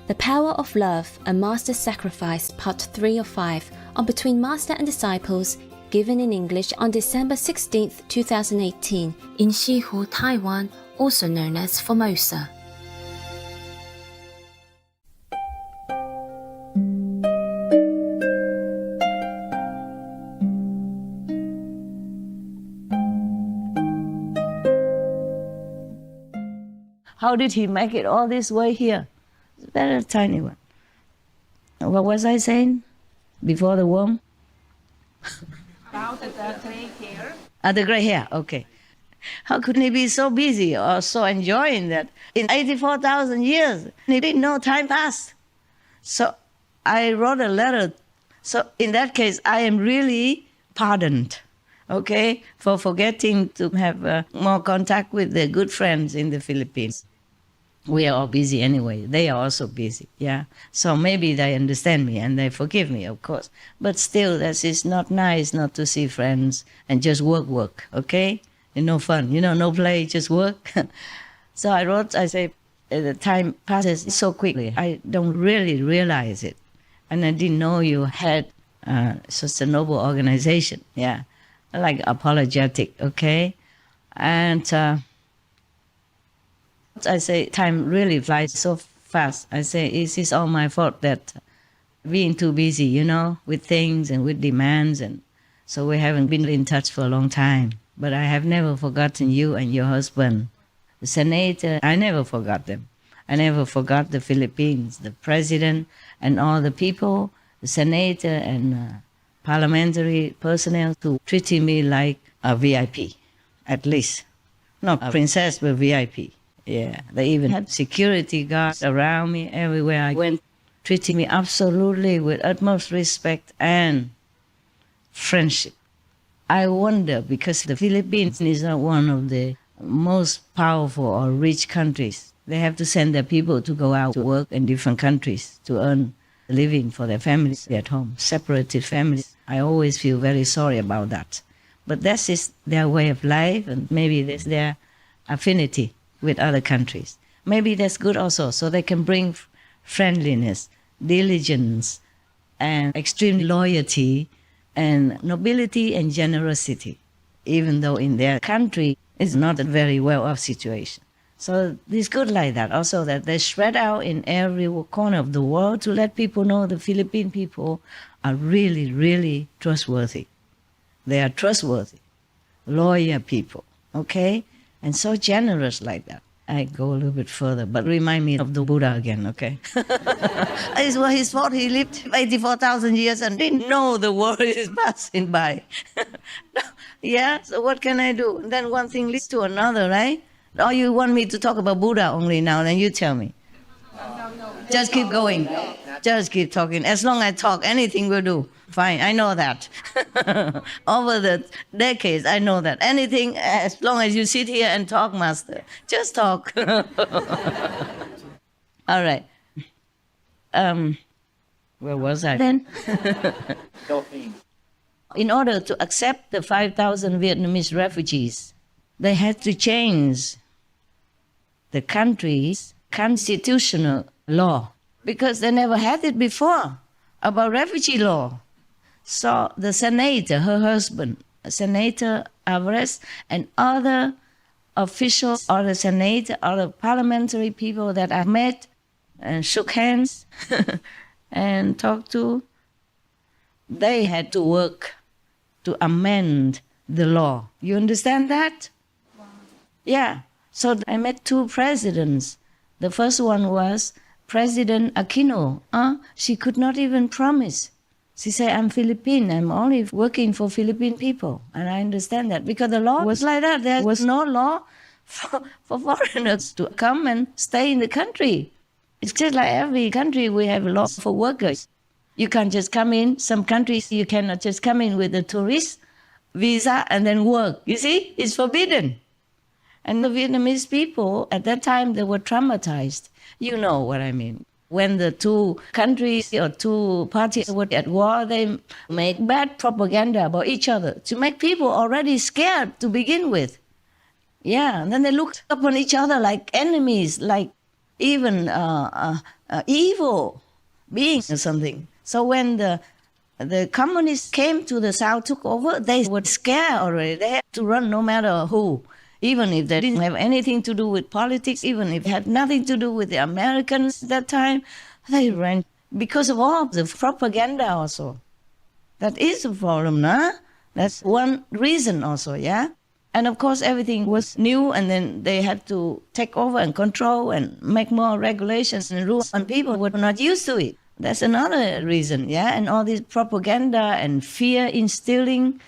The Power of Love, A Master's Sacrifice, Part 3 of 5, on Between Master and Disciples, given in English on December 16, 2018, in Xihu, Taiwan, also known as Formosa. How did he make it all this way here? It's a very tiny one. What was I saying before the womb? About the gray hair. The gray hair, okay. How could he be so busy or so enjoying that? In 84,000 years, he didn't know time passed. So I wrote a letter. So in that case, I am really pardoned, okay, for forgetting to have more contact with the good friends in the Philippines. We are all busy anyway. They are also busy, yeah. So maybe they understand me and they forgive me, of course. But still, it's not nice not to see friends and just work, okay? And no fun, no play, just work. So I wrote, I say, the time passes so quickly. I don't really realize it. And I didn't know you had such a noble organization, yeah. Like apologetic, okay? And I say, time really flies so fast. I say, it's all my fault that being too busy, with things and with demands. And so we haven't been in touch for a long time. But I have never forgotten you and your husband. The senator, I never forgot them. I never forgot the Philippines, the president and all the people, the senator and parliamentary personnel who treated me like a VIP, at least. Not a princess, but VIP. Yeah, they even had security guards around me everywhere I went, treating me absolutely with utmost respect and friendship. I wonder, because the Philippines is not one of the most powerful or rich countries. They have to send their people to go out to work in different countries to earn a living for their families at home, separated families. I always feel very sorry about that. But that's just their way of life, and maybe that's their affinity with other countries. Maybe that's good also, so they can bring friendliness, diligence, and extreme loyalty, and nobility and generosity, even though in their country it's not a very well-off situation. So it's good like that, also that they spread out in every corner of the world to let people know the Philippine people are really, really trustworthy. They are trustworthy, loyal people, okay? And so generous like that. I go a little bit further, but remind me of the Buddha again, okay? It's his fault. He lived 84,000 years and didn't know the world is passing by. Yeah, so what can I do? And then one thing leads to another, right? Or you want me to talk about Buddha only now, then you tell me. No. Just keep going. Just keep talking. As long as I talk, anything will do. Fine, I know that. Over the decades, I know that. Anything, as long as you sit here and talk, Master. Just talk. All right. Where was I then? In order to accept the 5,000 Vietnamese refugees, they had to change the country's constitutional law because they never had it before about refugee law. So the senator, her husband, Senator Alvarez, and other officials or the senator or the parliamentary people that I met and shook hands and talked to, they had to work to amend the law. You understand that? Wow. Yeah. So I met two presidents. The first one was President Aquino. She could not even promise. She said, I'm Philippine. I'm only working for Philippine people. And I understand that because the law was like that. There was no law for foreigners to come and stay in the country. It's just like every country we have a law for workers. You can't just come in. Some countries you cannot just come in with a tourist visa and then work. You see, it's forbidden. And the Vietnamese people, at that time, they were traumatized. You know what I mean. When the two countries or two parties were at war, they made bad propaganda about each other to make people already scared to begin with. Yeah, and then they looked upon each other like enemies, like even evil being or something. So when the communists came to the South, took over, they were scared already. They had to run no matter who. Even if they didn't have anything to do with politics, even if it had nothing to do with the Americans at that time, they ran because of all the propaganda also. That is a problem, no? That's one reason also, yeah? And of course, everything was new, and then they had to take over and control and make more regulations and rules, and people were not used to it. That's another reason, yeah? And all this propaganda and fear instilling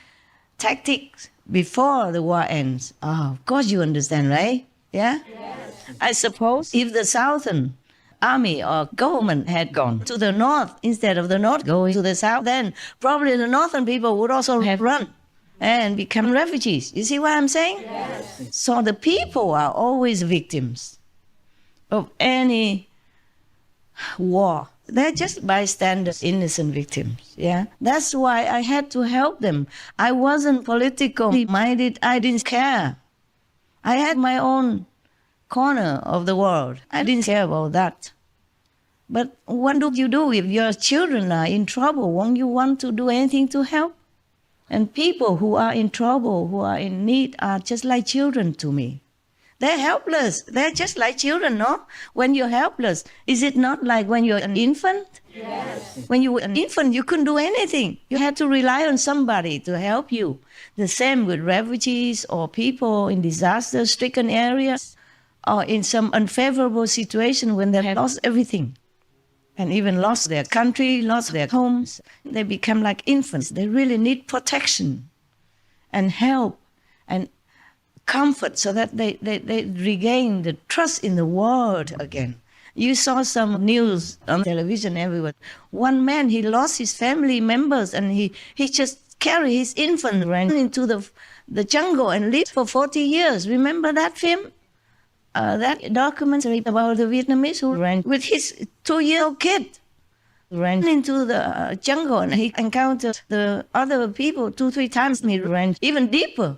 tactics before the war ends. Oh, of course you understand, right? Yeah? Yes. I suppose if the Southern army or government had gone to the north instead of the north going to the south, then probably the northern people would also have run and become refugees. You see what I'm saying? Yes. So the people are always victims of any war. They're just bystanders, innocent victims, yeah? That's why I had to help them. I wasn't politically minded. I didn't care. I had my own corner of the world. I didn't care about that. But what do you do if your children are in trouble? Won't you want to do anything to help? And people who are in trouble, who are in need, are just like children to me. They're helpless. They're just like children, no? When you're helpless, is it not like when you're an infant? Yes. When you were an infant, you couldn't do anything. You had to rely on somebody to help you. The same with refugees or people in disaster-stricken areas or in some unfavorable situation when they have lost everything and even lost their country, lost their homes. They become like infants. They really need protection and help and comfort so that they regain the trust in the world again. You saw some news on television everywhere. One man, he lost his family members and he just carried his infant ran into the jungle and lived for 40 years. Remember that film? That documentary about the Vietnamese who ran with his 2-year-old kid. Ran into the jungle and he encountered the other people 2-3 times. He ran even deeper.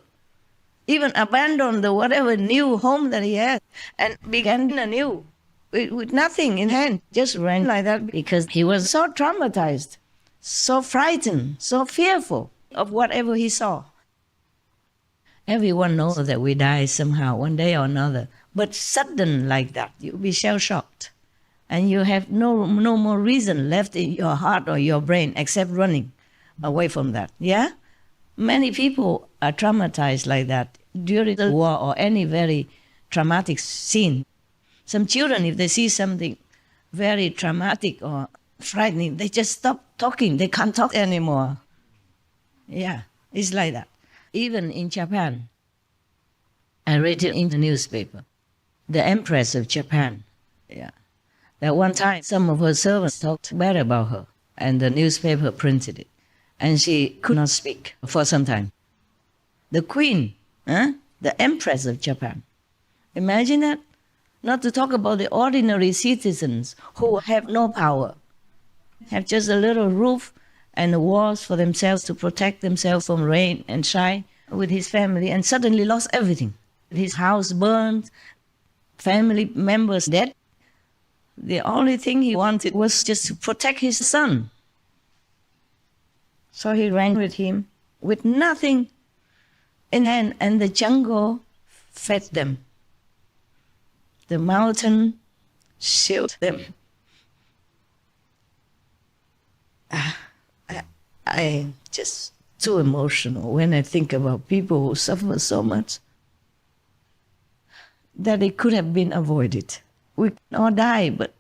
Even abandoned the whatever new home that he had and began anew with nothing in hand. Just ran like that because he was so traumatized, so frightened, so fearful of whatever he saw. Everyone knows that we die somehow, one day or another. But sudden like that, you'll be shell-shocked. And you have no more reason left in your heart or your brain except running away from that, yeah? Many people are traumatized like that during the war or any very traumatic scene. Some children, if they see something very traumatic or frightening, they just stop talking. They can't talk anymore. Yeah, it's like that. Even in Japan, I read it in the newspaper. The Empress of Japan, yeah. That one time some of her servants talked bad about her and the newspaper printed it. And she could not speak for some time. The queen, the Empress of Japan. Imagine that. Not to talk about the ordinary citizens who have no power, have just a little roof and the walls for themselves to protect themselves from rain and shine with his family, and suddenly lost everything. His house burned, family members dead. The only thing he wanted was just to protect his son. So he ran with him with nothing in hand, and the jungle fed them. The mountain shielded them. I'm just too emotional when I think about people who suffer so much that it could have been avoided. We all die, but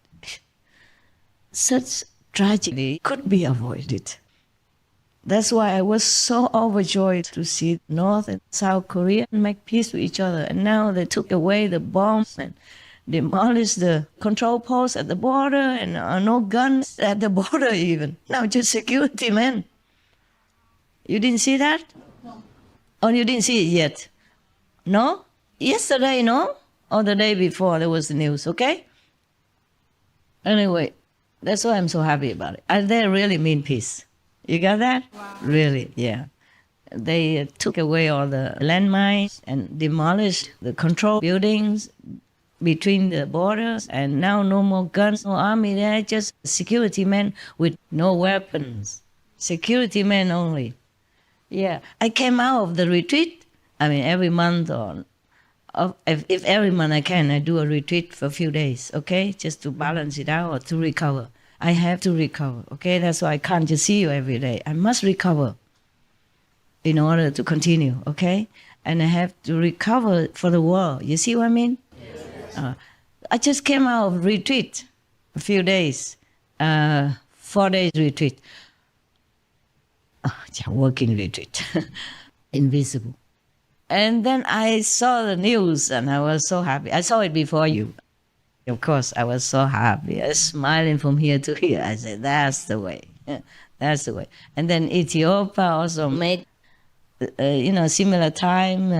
such tragedy could be avoided. That's why I was so overjoyed to see North and South Korea make peace with each other. And now they took away the bombs and demolished the control posts at the border, and no guns at the border even. Now just security men. You didn't see that? No. Or you didn't see it yet? No? Yesterday, no? Or the day before there was the news, okay? Anyway, that's why I'm so happy about it. And they really mean peace. You got that? Wow. Really, yeah. They took away all the landmines and demolished the control buildings, between the borders, and now no more guns, no army. They're just security men with no weapons. Security men only. Yeah, I came out of the retreat. I mean, every month if every month I can, I do a retreat for a few days, okay? Just to balance it out or to recover. I have to recover, okay? That's why I can't just see you every day. I must recover in order to continue, okay? And I have to recover for the world. You see what I mean? Yes. I just came out of retreat a few days, 4 days retreat. Working retreat, invisible. And then I saw the news and I was so happy. I saw it before you. Of course, I was so happy. I was smiling from here to here. I said, that's the way. That's the way. And then Ethiopia also made, similar time.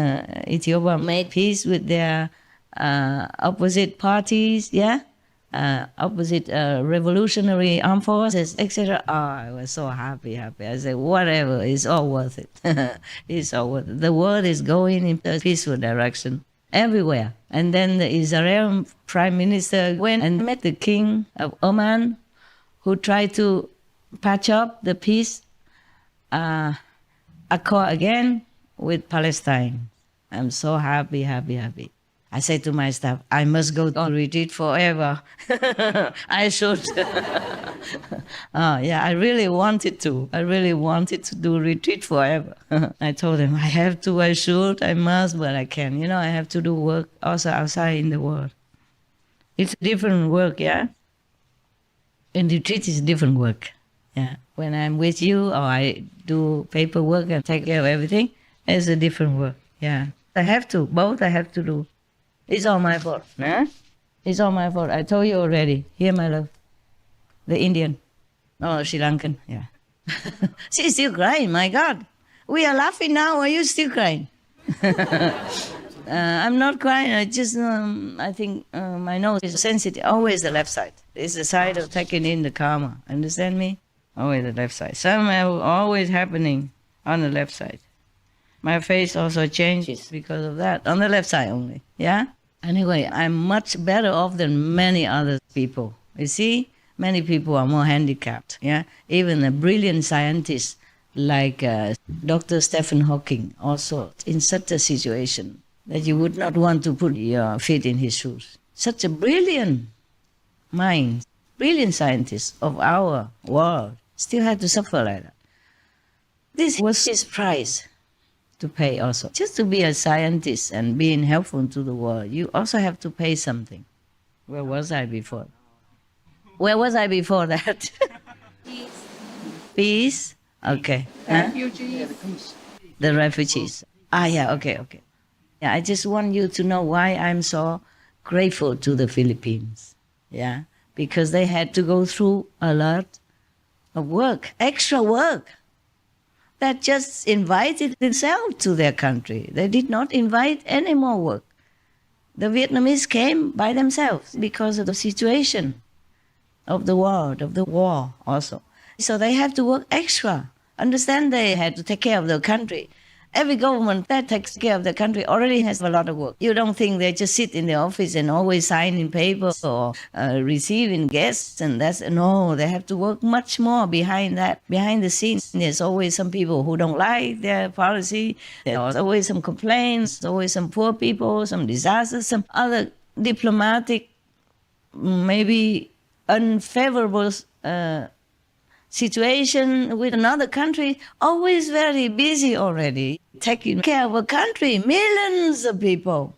Ethiopia made peace with their opposite parties, yeah? Opposite revolutionary armed forces, etc. Oh, I was so happy. I said, whatever, it's all worth it. It's all worth it. The world is going in a peaceful direction everywhere. And then the Israeli prime minister went and met the king of Oman, who tried to patch up the peace accord again with Palestine. I'm so happy. I said to my staff, I must go on retreat forever. I should. I really wanted to. I really wanted to do retreat forever. I told them, I have to, I should, I must, but I can. I have to do work also outside in the world. It's different work, yeah? And retreat is different work. Yeah. When I'm with you or I do paperwork and take care of everything, it's a different work. Yeah. I have to. Both I have to do. It's all my fault. Huh? It's all my fault. I told you already. Here, my love. The Indian. Oh, Sri Lankan. Yeah. She's still crying. My God. We are laughing now. Are you still crying? I'm not crying. I just, I think my nose is sensitive. Always the left side. It's the side of taking in the karma. Understand me? Always the left side. Somehow always happening on the left side. My face also changes because of that. On the left side only. Yeah? Anyway, I'm much better off than many other people. You see, many people are more handicapped. Yeah, even a brilliant scientist like Dr. Stephen Hawking, also in such a situation that you would not want to put your feet in his shoes. Such a brilliant mind, brilliant scientist of our world, still had to suffer like that. This was his price to pay also. Just to be a scientist and being helpful to the world, you also have to pay something. Where was I before? Where was I before that? Peace? Okay. Refugees. The refugees. Okay. Yeah, I just want you to know why I'm so grateful to the Philippines. Yeah, because they had to go through a lot of work, extra work. That just invited themselves to their country. They did not invite any more work. The Vietnamese came by themselves because of the situation of the world, of the war also. So they have to work extra. Understand, they had to take care of their country. Every government that takes care of the country already has a lot of work. You don't think they just sit in the office and always signing papers or receiving guests and that's, no, they have to work much more behind that. Behind the scenes, there's always some people who don't like their policy. There's always some complaints, always some poor people, some disasters, some other diplomatic, maybe unfavorable situation with another country, always very busy already, taking care of a country, millions of people.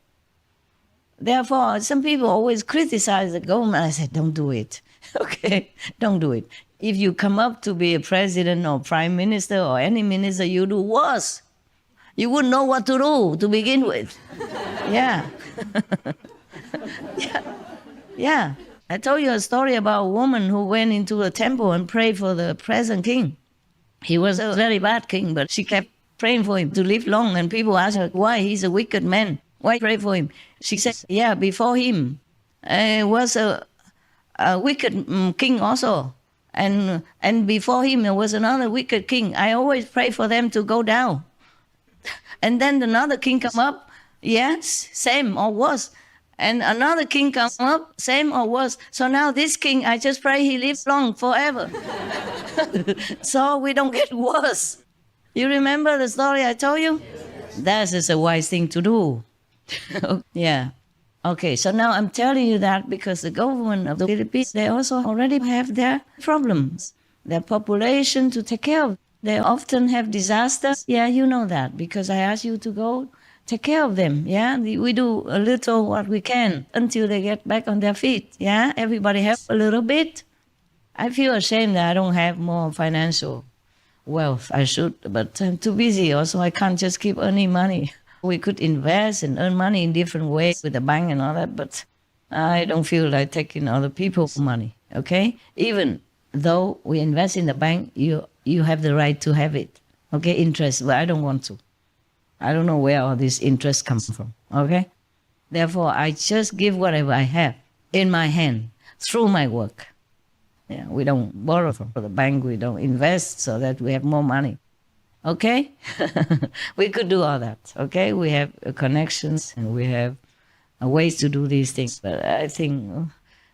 Therefore, some people always criticize the government. I said, don't do it. Okay, don't do it. If you come up to be a president or prime minister or any minister, you do worse. You wouldn't know what to do to begin with. Yeah. Yeah. I told you a story about a woman who went into a temple and prayed for the present king. He was a very bad king, but she kept praying for him to live long. And people asked her, why? He's a wicked man. Why pray for him? She said, yeah, before him was a wicked king also. And before him there was another wicked king. I always pray for them to go down. And then another king come up, yes, same or worse. And another king comes up, same or worse. So now this king, I just pray he lives long forever. So we don't get worse. You remember the story I told you? That is a wise thing to do. Yeah. Okay, so now I'm telling you that because the government of the Philippines, they also already have their problems, their population to take care of. They often have disasters. Yeah, you know that because I asked you to go take care of them. Yeah, we do a little what we can until they get back on their feet. Yeah, everybody help a little bit. I feel ashamed that I don't have more financial wealth. I should, but I'm too busy. Also, I can't just keep earning money. We could invest and earn money in different ways with the bank and all that, but I don't feel like taking other people's money, okay? Even though we invest in the bank, you have the right to have it, okay? Interest, but I don't want to. I don't know where all this interest comes from, okay? Therefore, I just give whatever I have in my hand through my work. Yeah, we don't borrow from the bank, we don't invest so that we have more money. Okay? We could do all that, okay? We have connections and we have ways to do these things, but I think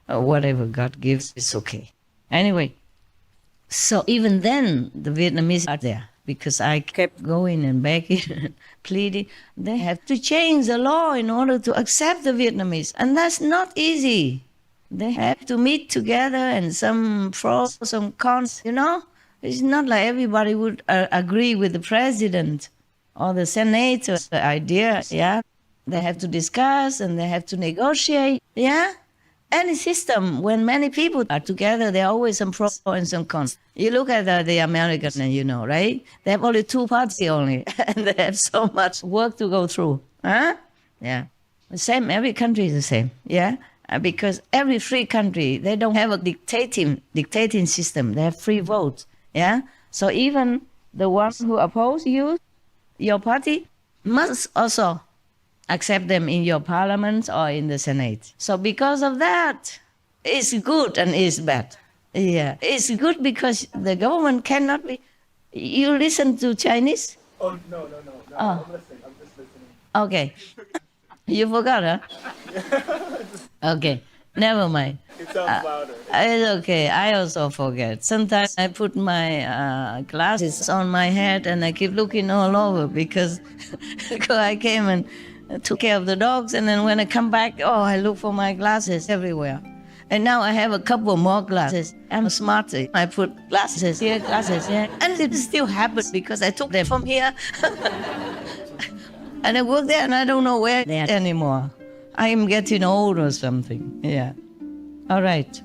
whatever God gives is okay. Anyway, so even then, the Vietnamese are there because I kept going and begging and pleading. They have to change the law in order to accept the Vietnamese, and that's not easy. They have to meet together and some pros, some cons, you know? It's not like everybody would agree with the president or the senator, the idea, yeah? They have to discuss and they have to negotiate, yeah? Any system, when many people are together, there are always some pros and some cons. You look at the Americans and you know, right? They have only two parties only, and they have so much work to go through, huh? Yeah. The same, every country is the same, yeah? Because every free country, they don't have a dictating system. They have free vote. Yeah. So even the ones who oppose you, your party, must also accept them in your parliament or in the Senate. So because of that, it's good and it's bad. Yeah. It's good because the government cannot be. You listen to Chinese? Oh, no. Oh. I'm listening. I'm just listening. Okay. You forgot, huh? Okay. Never mind. It sounds louder. It's okay. I also forget. Sometimes I put my glasses on my head and I keep looking all over because I came and took care of the dogs, and then when I come back, I look for my glasses everywhere. And now I have a couple more glasses. I'm smarter. I put glasses here, glasses here. And it still happens because I took them from here. And I work there and I don't know where they are anymore. I am getting old or something. Yeah. All right.